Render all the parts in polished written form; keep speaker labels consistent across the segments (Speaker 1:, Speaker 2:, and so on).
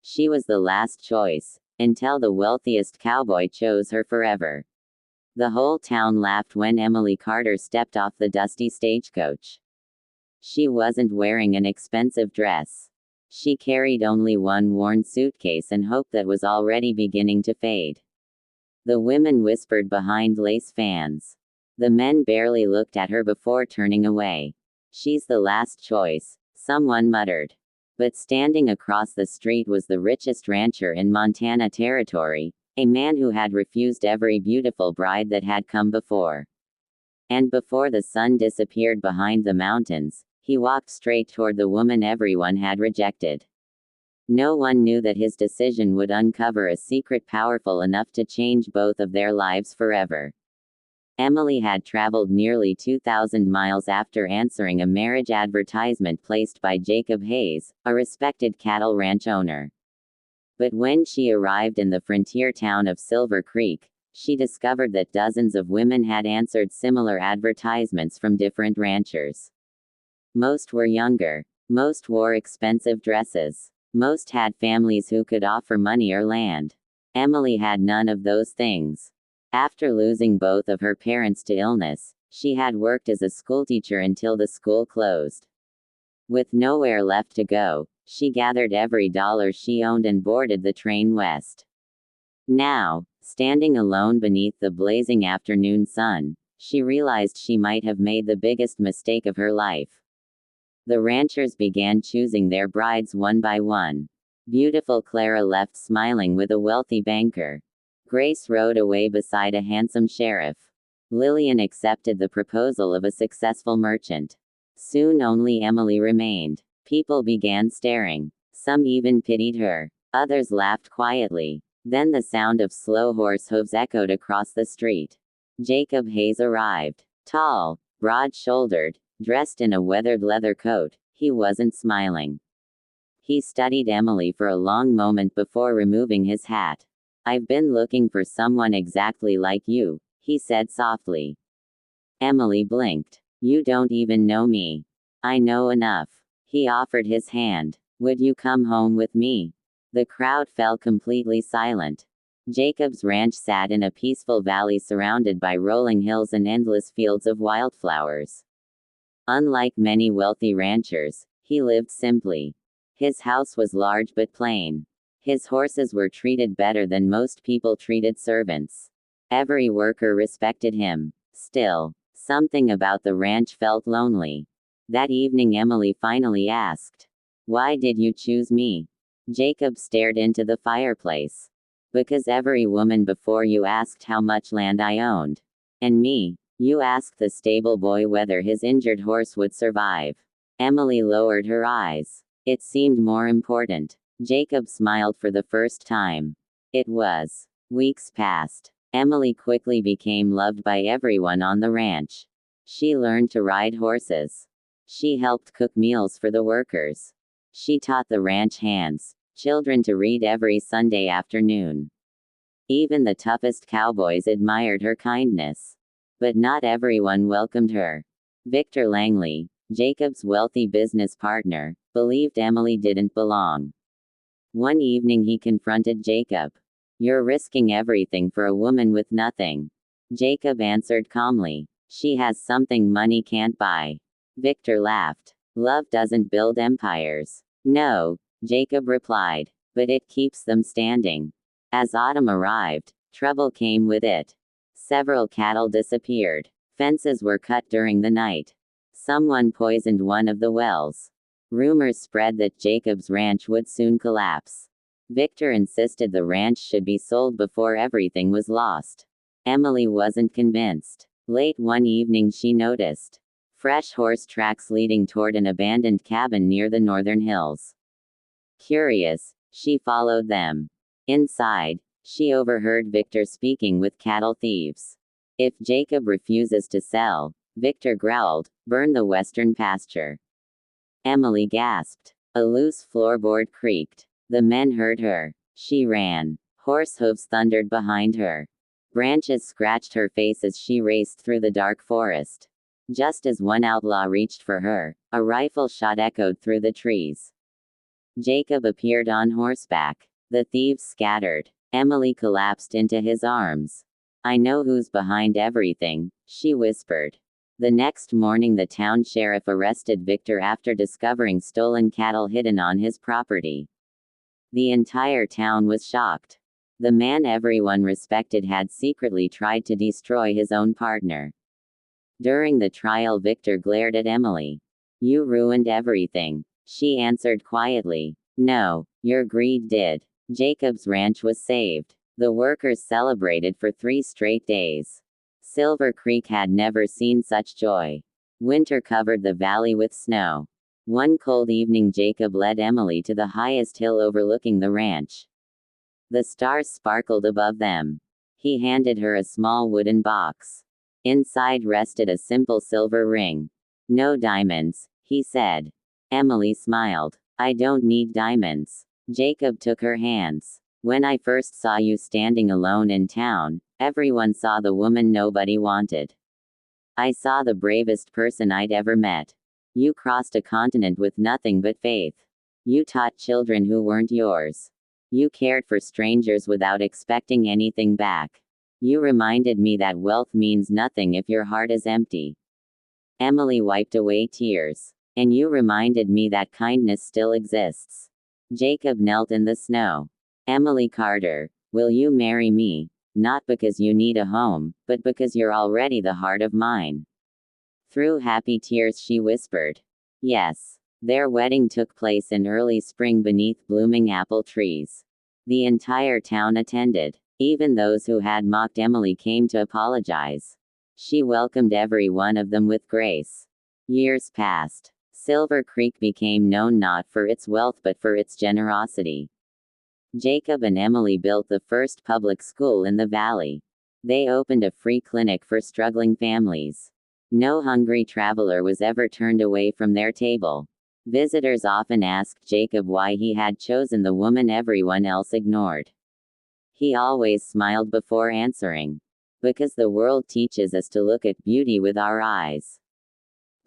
Speaker 1: She was the last choice, until the wealthiest cowboy chose her forever. The whole town laughed when Emily Carter stepped off the dusty stagecoach. She wasn't wearing an expensive dress. She carried only one worn suitcase and hope that was already beginning to fade. The women whispered behind lace fans. The men barely looked at her before turning away. She's the last choice, someone muttered. But standing across the street was the richest rancher in Montana Territory, a man who had refused every beautiful bride that had come before. And before the sun disappeared behind the mountains, he walked straight toward the woman everyone had rejected. No one knew that his decision would uncover a secret powerful enough to change both of their lives forever. Emily had traveled nearly 2,000 miles after answering a marriage advertisement placed by Jacob Hayes, a respected cattle ranch owner. But when she arrived in the frontier town of Silver Creek, she discovered that dozens of women had answered similar advertisements from different ranchers. Most were younger. Most wore expensive dresses. Most had families who could offer money or land. Emily had none of those things. After losing both of her parents to illness, she had worked as a schoolteacher until the school closed. With nowhere left to go, she gathered every dollar she owned and boarded the train west. Now, standing alone beneath the blazing afternoon sun, she realized she might have made the biggest mistake of her life. The ranchers began choosing their brides one by one. Beautiful Clara left smiling with a wealthy banker. Grace rode away beside a handsome sheriff. Lillian accepted the proposal of a successful merchant. Soon only Emily remained. People began staring. Some even pitied her. Others laughed quietly. Then the sound of slow horse hooves echoed across the street. Jacob Hayes arrived. Tall, broad-shouldered, dressed in a weathered leather coat, he wasn't smiling. He studied Emily for a long moment before removing his hat. "I've been looking for someone exactly like you," he said softly. Emily blinked. "You don't even know me." "I know enough." He offered his hand. "Would you come home with me?" The crowd fell completely silent. Jacob's ranch sat in a peaceful valley surrounded by rolling hills and endless fields of wildflowers. Unlike many wealthy ranchers, he lived simply. His house was large but plain. His horses were treated better than most people treated servants. Every worker respected him. Still, something about the ranch felt lonely. That evening Emily finally asked, "Why did you choose me?" Jacob stared into the fireplace. "Because every woman before you asked how much land I owned. And me, you asked the stable boy whether his injured horse would survive." Emily lowered her eyes. It seemed more important. Jacob smiled for the first time. It was. Weeks passed. Emily quickly became loved by everyone on the ranch. She learned to ride horses. She helped cook meals for the workers. She taught the ranch hands, children to read every Sunday afternoon. Even the toughest cowboys admired her kindness. But not everyone welcomed her. Victor Langley, Jacob's wealthy business partner, believed Emily didn't belong. One evening he confronted Jacob. "You're risking everything for a woman with nothing." Jacob answered calmly. "She has something money can't buy." Victor laughed. "Love doesn't build empires." "No," Jacob replied, "but it keeps them standing." As autumn arrived, trouble came with it. Several cattle disappeared. Fences were cut during the night. Someone poisoned one of the wells. Rumors spread that Jacob's ranch would soon collapse. Victor insisted the ranch should be sold before everything was lost. Emily wasn't convinced. Late one evening she noticed fresh horse tracks leading toward an abandoned cabin near the northern hills. Curious, she followed them. Inside, she overheard Victor speaking with cattle thieves. "If Jacob refuses to sell," Victor growled, "burn the western pasture." Emily gasped. A loose floorboard creaked. The men heard her. She ran. Horse hooves thundered behind her. Branches scratched her face as she raced through the dark forest. Just as one outlaw reached for her, a rifle shot echoed through the trees. Jacob appeared on horseback. The thieves scattered. Emily collapsed into his arms. I know who's behind everything, she whispered. The next morning, the town sheriff arrested Victor after discovering stolen cattle hidden on his property. The entire town was shocked. The man everyone respected had secretly tried to destroy his own partner. During the trial, Victor glared at Emily. You ruined everything. She answered quietly. No, your greed did. Jacob's ranch was saved. The workers celebrated for 3 straight days. Silver Creek had never seen such joy. Winter covered the valley with snow. One cold evening, Jacob led Emily to the highest hill overlooking the ranch. The stars sparkled above them. He handed her a small wooden box. Inside rested a simple silver ring. No diamonds, he said. Emily smiled. I don't need diamonds. Jacob took her hands. When I first saw you standing alone in town, everyone saw the woman nobody wanted. I saw the bravest person I'd ever met. You crossed a continent with nothing but faith. You taught children who weren't yours. You cared for strangers without expecting anything back. You reminded me that wealth means nothing if your heart is empty. Emily wiped away tears. And you reminded me that kindness still exists. Jacob knelt in the snow. Emily Carter, will you marry me? Not because you need a home, but because you're already the heart of mine. Through happy tears, she whispered. Yes. Their wedding took place in early spring beneath blooming apple trees. The entire town attended. Even those who had mocked Emily came to apologize. She welcomed every one of them with grace. Years passed. Silver Creek became known not for its wealth but for its generosity. Jacob and Emily built the first public school in the valley. They opened a free clinic for struggling families. No hungry traveler was ever turned away from their table. Visitors often asked Jacob why he had chosen the woman everyone else ignored. He always smiled before answering. Because the world teaches us to look at beauty with our eyes.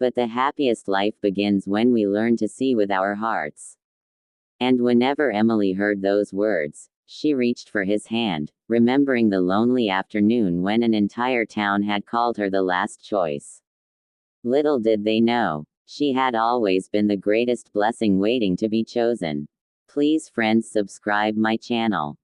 Speaker 1: But the happiest life begins when we learn to see with our hearts. And whenever Emily heard those words, she reached for his hand, remembering the lonely afternoon when an entire town had called her the last choice. Little did they know, she had always been the greatest blessing waiting to be chosen. Please friends, subscribe my channel.